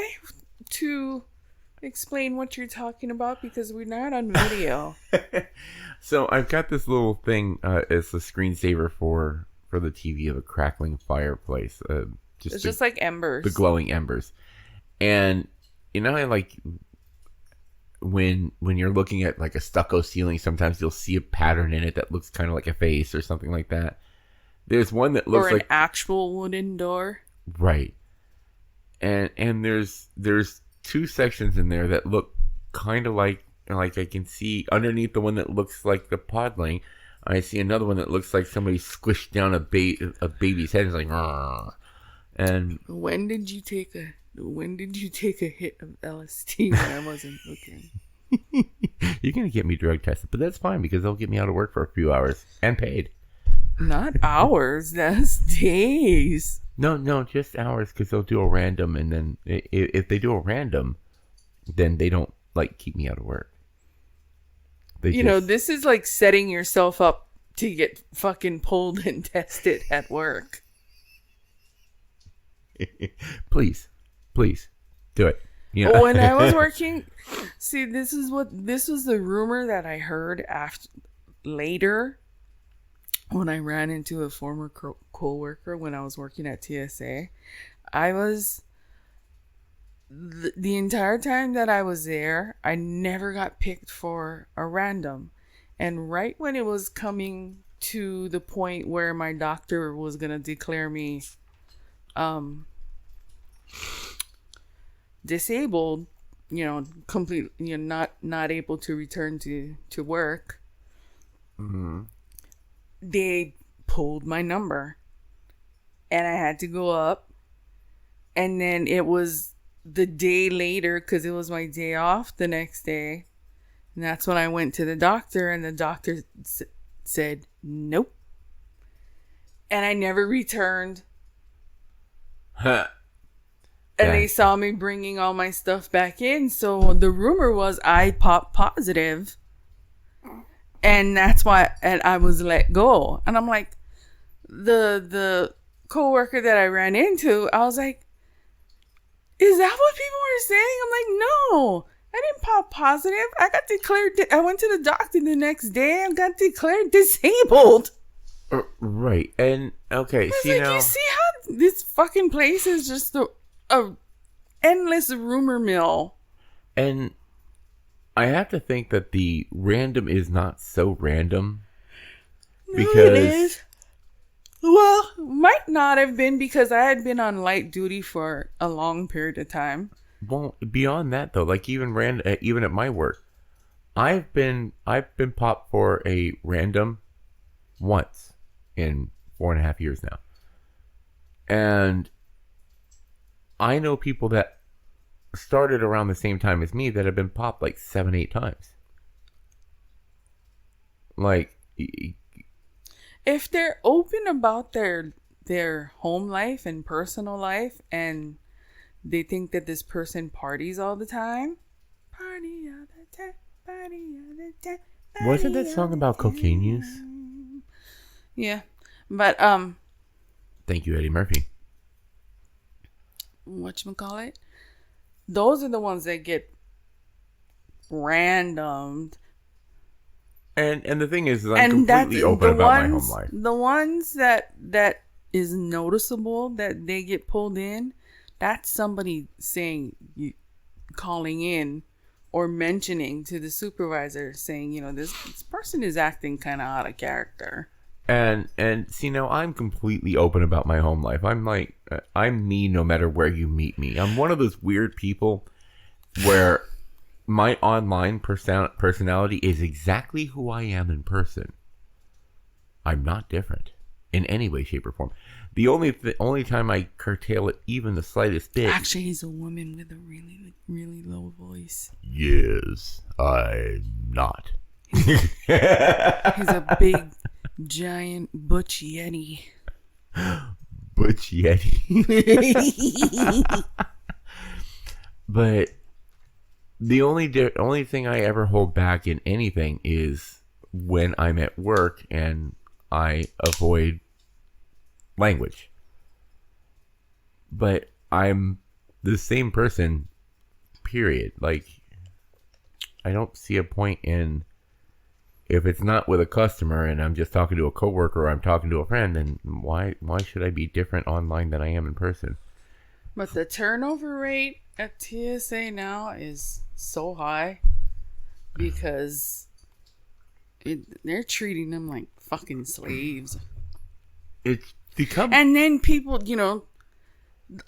S1: to explain what you're talking about because we're not on video.
S2: So I've got this little thing. It's a screensaver for the TV of a crackling fireplace.
S1: It's just like embers.
S2: The glowing embers. And you know, like when you're looking at like a stucco ceiling, sometimes you'll see a pattern in it that looks kind of like a face or something like that. There's one that looks like
S1: an actual wooden door.
S2: Right. And there's two sections in there that look kind of like I can see underneath the one that looks like the podling. I see another one that looks like somebody squished down a baby's head. It's like, Rrr. And
S1: when did you take a hit of LSD when I wasn't looking?
S2: You're gonna get me drug tested, but that's fine because they'll get me out of work for a few hours and paid.
S1: Not hours, that's days.
S2: No, just hours because they'll do a random, and then if they do a random, then they don't like keep me out of work.
S1: This is like setting yourself up to get fucking pulled and tested at work.
S2: Please do it.
S1: When I was working, see, this was the rumor that I heard later when I ran into a former co-worker when I was working at TSA. I was the entire time that I was there, I never got picked for a random. And right when it was coming to the point where my doctor was going to declare me disabled, completely, not able to return to work,
S2: mm-hmm.
S1: They pulled my number. And I had to go up. And then it was the day later, because it was my day off the next day. And that's when I went to the doctor, and the doctor said, nope. And I never returned.
S2: Huh.
S1: And they saw me bringing all my stuff back in. So the rumor was I popped positive. And that's why, and I was let go. And I'm like, the coworker that I ran into, I was like, is that what people were saying? I'm like, no, I didn't pop positive. I got declared, I went to the doctor the next day and got declared disabled.
S2: Right. And, okay, see now.
S1: You see how this fucking place is just a endless rumor mill.
S2: And I have to think that the random is not so random. Because
S1: no, it is. Well, might not have been because I had been on light duty for a long period of time.
S2: Well, beyond that though, like even at my work, I've been popped for a random once in 4.5 years now, and I know people that started around the same time as me that have been popped like 7-8 times. Like,
S1: if they're open about their home life and personal life, and they think that this person parties all the time, party all the time, party all the time.
S2: Wasn't that song about cocaine use?
S1: Yeah, but
S2: Thank you, Eddie Murphy.
S1: Whatchamacallit? Those are the ones that get randomed.
S2: And the thing is I'm completely open about my home life.
S1: The ones that is noticeable that they get pulled in, that's somebody calling in or mentioning to the supervisor saying, this person is acting kind of out of character.
S2: And see, now I'm completely open about my home life. I'm like, I'm me no matter where you meet me. I'm one of those weird people where my online personality is exactly who I am in person. I'm not different in any way, shape, or form. The only time I curtail it even the slightest bit.
S1: Actually, he's a woman with a really, really low voice.
S2: Yes, I'm not.
S1: He's a big, giant Butch Yeti.
S2: Butch Yeti. But the only thing I ever hold back in anything is when I'm at work and I avoid language. But I'm the same person period. Like, I don't see a point in, if it's not with a customer and I'm just talking to a coworker or I'm talking to a friend, then why should I be different online than I am in person?
S1: But the turnover rate at TSA now is so high because they're treating them like fucking slaves.
S2: It's become...
S1: And then people,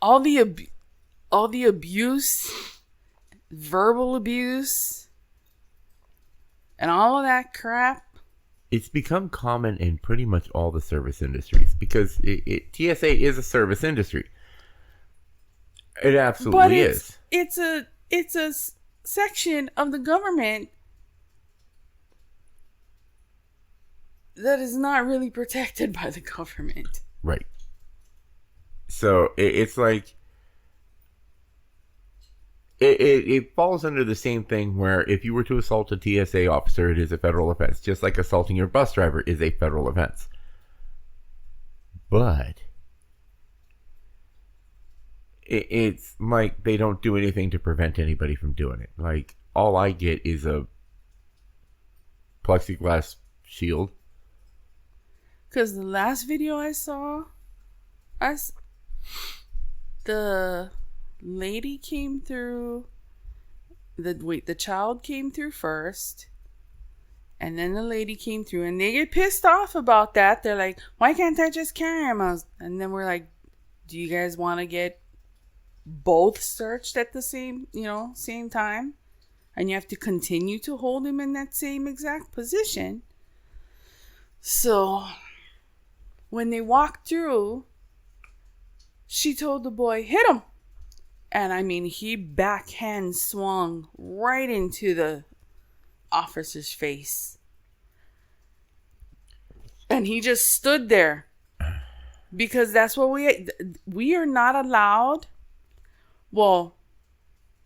S1: all the abuse, verbal abuse, and all of that crap.
S2: It's become common in pretty much all the service industries because TSA is a service industry. It absolutely is.
S1: It's a section of the government that is not really protected by the government.
S2: Right. So it's like it falls under the same thing where if you were to assault a TSA officer, it is a federal offense, just like assaulting your bus driver is a federal offense. But it's like they don't do anything to prevent anybody from doing it. Like, all I get is a plexiglass shield.
S1: Because the last video I saw, the lady came through, the child came through first, and then the lady came through, and they get pissed off about that. They're like, why can't I just carry him? And then we're like, do you guys want to get both searched at the same time? And you have to continue to hold him in that same exact position. So when they walked through, she told the boy, hit him. And I mean, he backhand swung right into the officer's face. And he just stood there. Because that's what we are not allowed. Well,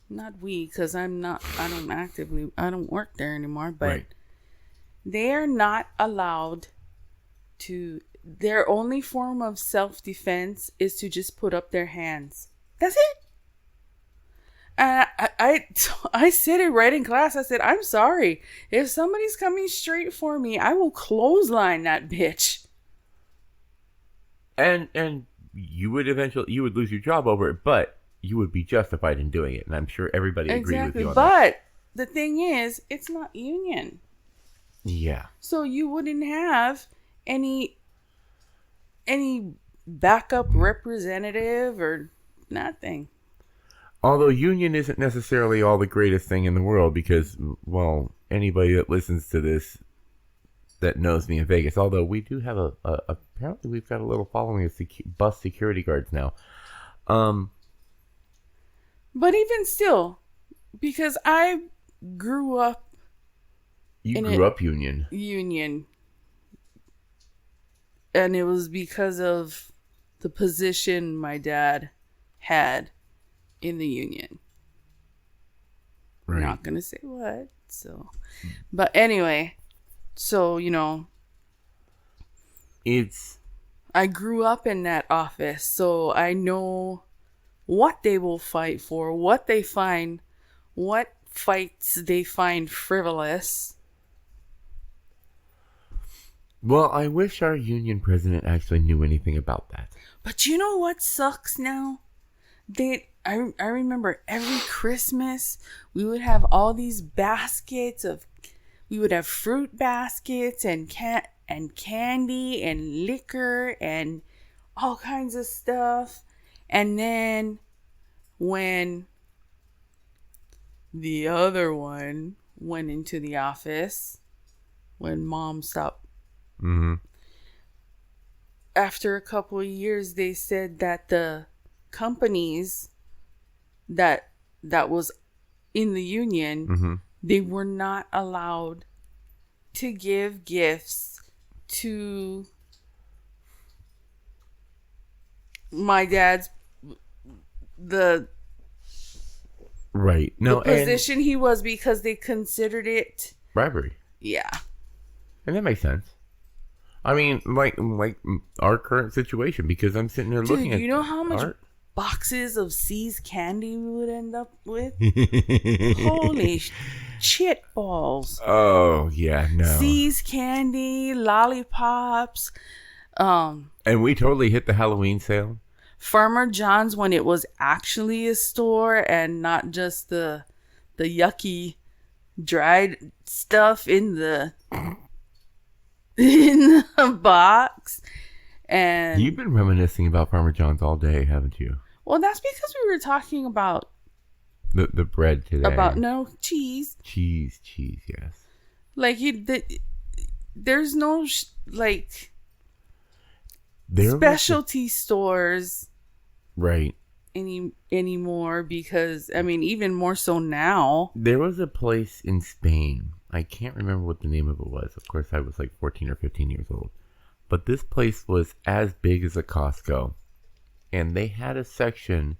S1: not we, because I don't work there anymore. But right. They are not allowed to, their only form of self-defense is to just put up their hands. That's it. And I said it right in class. I said, I'm sorry. If somebody's coming straight for me, I will clothesline that bitch.
S2: And you would lose your job over it, but you would be justified in doing it. And I'm sure everybody agrees with you on that.
S1: But the thing is, it's not union.
S2: Yeah.
S1: So you wouldn't have any backup representative or nothing.
S2: Although union isn't necessarily all the greatest thing in the world because, well, anybody that listens to this that knows me in Vegas, although we do have apparently we've got a little following of bus security guards now. But
S1: even still, because I grew up
S2: union.
S1: Union. And it was because of the position my dad had in the union.
S2: Right.
S1: I'm not going to say what. So, but anyway, so, I grew up in that office, so I know what they will fight for, what fights they find frivolous.
S2: Well, I wish our union president actually knew anything about that.
S1: But you know what sucks now? I remember every Christmas we would have all these baskets we would have fruit baskets and candy and liquor and all kinds of stuff. And then when the other one went into the office, when mom stopped, after a couple of years, they said that the companies that was in the union, they were not allowed to give gifts to my dad's the position he was, because they considered it
S2: bribery.
S1: Yeah.
S2: And that makes sense. I mean, like our current situation, because I'm sitting there looking at
S1: you know how much boxes of C's candy we would end up with. Holy shit balls.
S2: Oh, yeah, no.
S1: C's candy, lollipops.
S2: And we totally hit the Halloween sale.
S1: Farmer John's when it was actually a store and not just the yucky dried stuff in the box. And
S2: you've been reminiscing about Farmer John's all day, haven't you?
S1: Well, that's because we were talking about
S2: the bread today.
S1: Cheese.
S2: Cheese, yes.
S1: Like there's no specialty stores,
S2: right?
S1: Anymore, because I mean, even more so now.
S2: There was a place in Spain. I can't remember what the name of it was. Of course, I was like 14 or 15 years old. But this place was as big as a Costco. And they had a section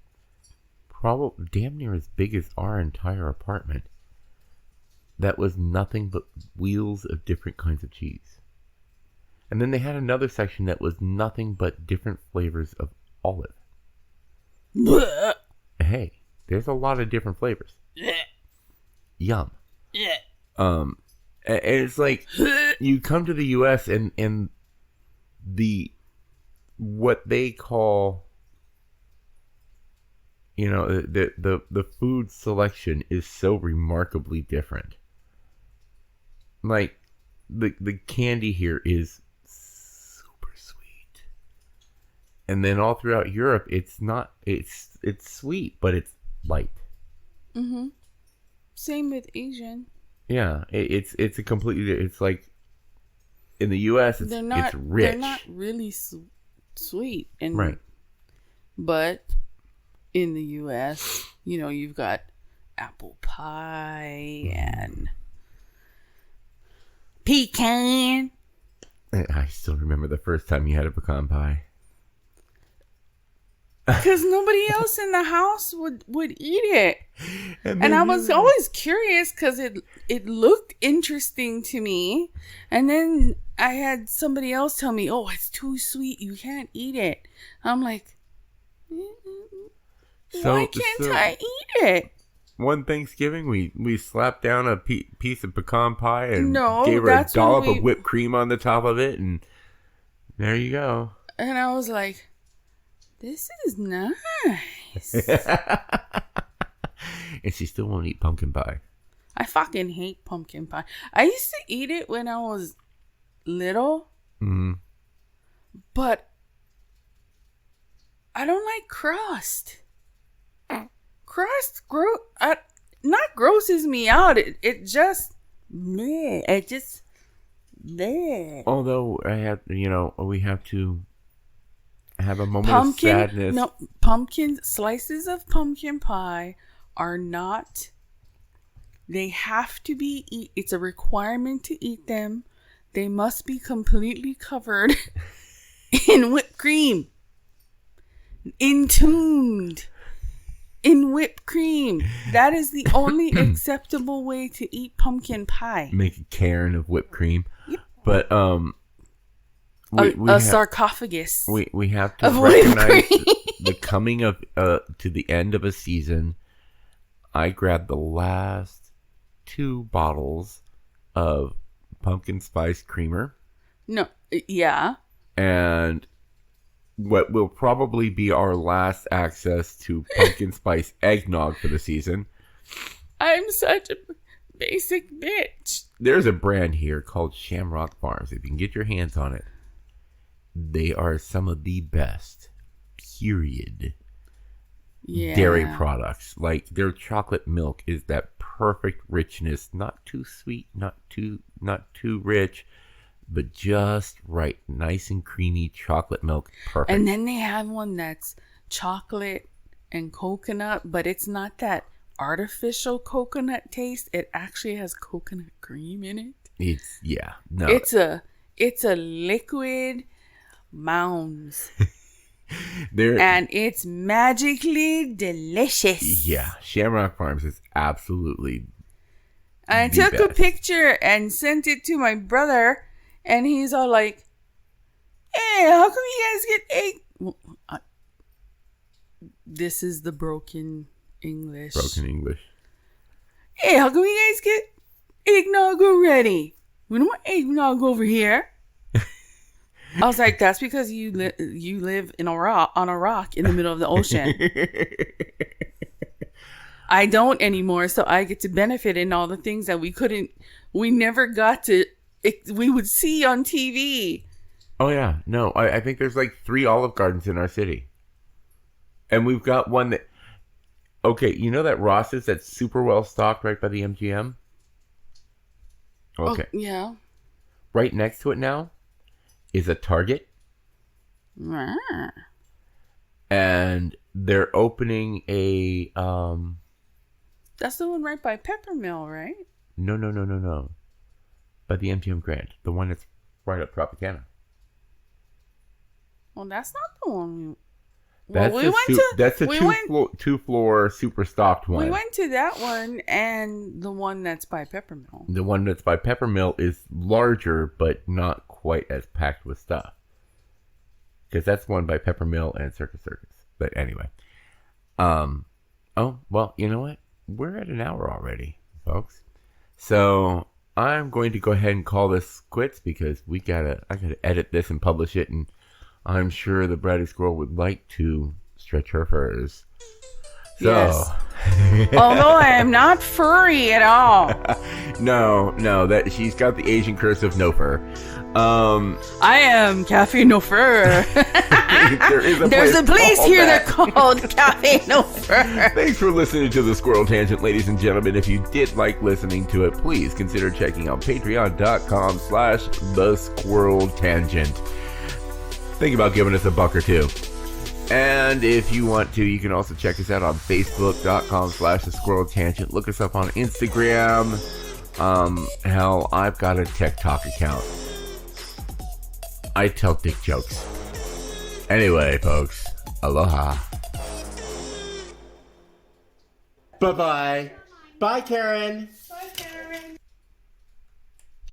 S2: probably damn near as big as our entire apartment that was nothing but wheels of different kinds of cheese. And then they had another section that was nothing but different flavors of olive. Hey, there's a lot of different flavors. Yum. And it's like you come to the US and what they call, you know, the food selection is so remarkably different. Like the candy here is super sweet. And then all throughout Europe it's sweet, but it's light.
S1: Mhm. Same with Asian.
S2: Yeah, it's a completely, it's like in the US it's rich.
S1: They're not really sweet, and
S2: right.
S1: But in the US, you know, you've got apple pie and pecan.
S2: I still remember the first time you had a pecan pie.
S1: Because nobody else in the house would eat it. And I was always curious because it looked interesting to me. And then I had somebody else tell me, oh, it's too sweet. You can't eat it. I'm like, why can't I eat it?
S2: One Thanksgiving, we slapped down a piece of pecan pie and gave her a
S1: that's
S2: dollop of whipped cream on the top of it. And there you go.
S1: And I was like, this is nice.
S2: And she still won't eat pumpkin pie.
S1: I fucking hate pumpkin pie. I used to eat it when I was little.
S2: Mm-hmm.
S1: But I don't like crust. Crust not grosses me out. It just
S2: Although we have to have a moment of sadness.
S1: No, slices of pumpkin pie are not. They have to be it's a requirement to eat them. They must be completely covered in whipped cream. Entombed in whipped cream. That is the only acceptable way to eat pumpkin pie.
S2: Make a cairn of whipped cream. Yep. But
S1: sarcophagus.
S2: We have to recognize the coming of to the end of a season. I grabbed the last 2 bottles of pumpkin spice creamer.
S1: No, yeah.
S2: And what will probably be our last access to pumpkin spice eggnog for the season.
S1: I'm such a basic bitch.
S2: There's a brand here called Shamrock Farms. If you can get your hands on it, they are some of the best, period, dairy products. Like their chocolate milk is that perfect richness, not too sweet, not too rich, but just right, nice and creamy chocolate milk, perfect.
S1: And then they have one that's chocolate and coconut, but it's not that artificial coconut taste. It actually has coconut cream in it. It's a liquid mounds. And it's magically delicious.
S2: Yeah, Shamrock Farms is absolutely.
S1: I took a picture and sent it to my brother, and he's all like, "Hey, how come you guys get egg?" This is the broken English.
S2: Broken English.
S1: Hey, how come you guys get eggnog already? We don't want eggnog over here. I was like, that's because you live in on a rock in the middle of the ocean. I don't anymore, so I get to benefit in all the things that we never got to, we would see on TV.
S2: Oh, yeah. No, I think there's like 3 Olive Gardens in our city. And we've got one that, okay, you know that Ross's that's super well stocked right by the MGM? Okay.
S1: Oh, yeah.
S2: Right next to it now is a Target. And they're opening a...
S1: That's the one right by Peppermill, right?
S2: No. By the MGM Grand. The one that's right up Tropicana.
S1: Well, that's not the one
S2: That's a two-floor super stocked one.
S1: We went to that one and the one that's by Peppermill.
S2: The one that's by Peppermill is larger, but not quite as packed with stuff. Because that's one by Peppermill and Circus. But anyway. Oh, well, you know what? We're at an hour already, folks. So I'm going to go ahead and call this quits because I gotta edit this and publish it, and I'm sure the Bratty Squirrel would like to stretch her furs. So.
S1: Yes. Although I am not furry at all.
S2: No, that she's got the Asian curse of no fur.
S1: I am Cafe No Fur.
S2: There's
S1: a place here they're called Cafe No Fur.
S2: Thanks for listening to the Squirrel Tangent, ladies and gentlemen. If you did like listening to it, please consider checking out patreon.com/the Squirrel Tangent. Think about giving us $1 or $2. And if you want to, you can also check us out on facebook.com/the Squirrel Tangent. Look us up on Instagram. Hell, I've got a TikTok account. I tell dick jokes. Anyway, folks, aloha.
S3: Bye-bye. Bye, Karen.
S4: Bye, Karen.